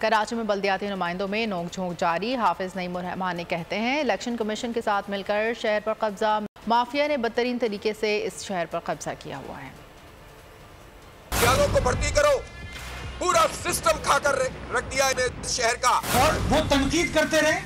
कराची में बल्दियाती नुमाइंदों में नोकझोंक जारी। हाफिज नईम उर रहमान कहते हैं इलेक्शन कमीशन के साथ मिलकर शहर पर कब्जा। माफिया ने बदतरीन तरीके से इस शहर पर कब्जा किया हुआ है। को भर्ती करो, पूरा सिस्टम खाकर रख दिया है शहर का। और वो तनकीद करते रहे,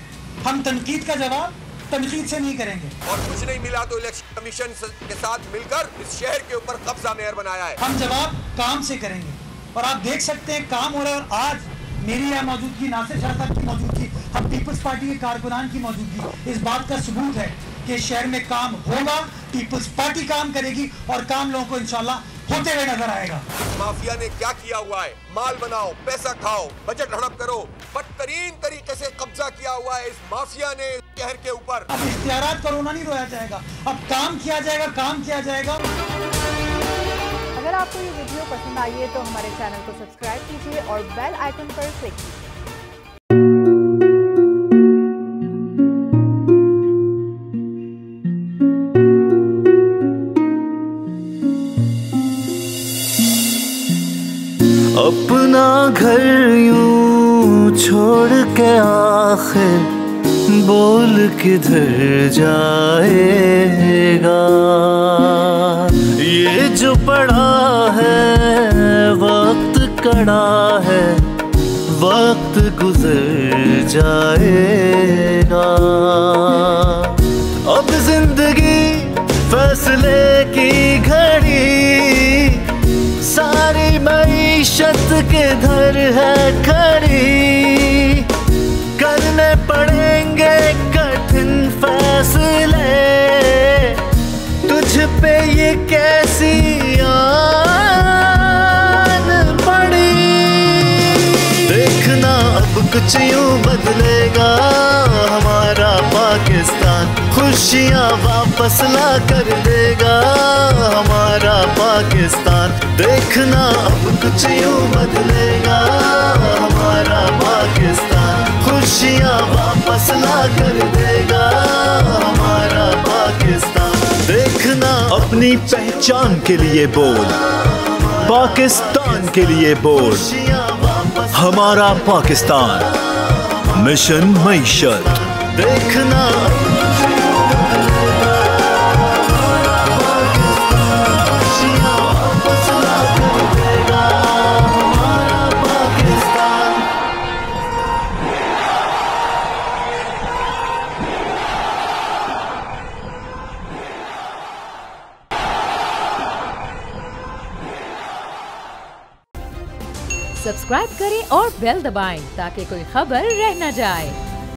हम तनकीद का जवाब तनकीद से नहीं करेंगे। और कुछ नहीं मिला तो इलेक्शन कमीशन के साथ मिलकर इस शहर के ऊपर कब्जा मेयर बनाया है। हम जवाब काम से करेंगे और आप देख सकते हैं काम हो रहा है। और आज मेरी यहाँ मौजूदगी, नासिर शाह साहब की मौजूदगी, हम पीपल्स पार्टी के कारकुनान की मौजूदगी इस बात का सबूत है कि शहर में काम होगा, पीपल्स पार्टी काम करेगी और काम लोगों को इंशाल्लाह होते हुए नजर आएगा। माफिया ने क्या किया हुआ है, माल बनाओ, पैसा खाओ, बजट हड़प करो, बदतरीन तरीके से कब्जा किया हुआ है इस माफिया ने शहर के ऊपर। अब इख्तियारात कोरोना नहीं रोया जाएगा, अब काम किया जाएगा, काम किया जाएगा। अगर आपको ये वीडियो पसंद आई है तो हमारे चैनल को सब्सक्राइब कीजिए और बेल आइकन पर क्लिक कीजिए। अपना घर यूं छोड़ के आखिर बोल किधर जाएगा। ये जो पड़ा है वक्त कड़ा है, वक्त गुजर जाएगा। अब जिंदगी फैसले की घड़ी, सारी मईशत किधर है खड़ी। करने पड़ेंगे कठिन फैसले, तुझ पे ये कैसी आन पड़ी। देखना अब कुछ यूं बदलेगा हमारा पाकिस्तान, खुशियाँ वापस ला कर देगा हमारा पाकिस्तान। देखना अब कुछ यूं बदलेगा हमारा पाकिस्तान, खुशियाँ वापस ला कर देगा हमारा पाकिस्तान। देखना अपनी पहचान के लिए बोल, पाकिस्तान के लिए बोल, हमारा पाकिस्तान मिशन मईशत। देखना सब्सक्राइब करें और बेल दबाएं ताकि कोई खबर रह न जाए।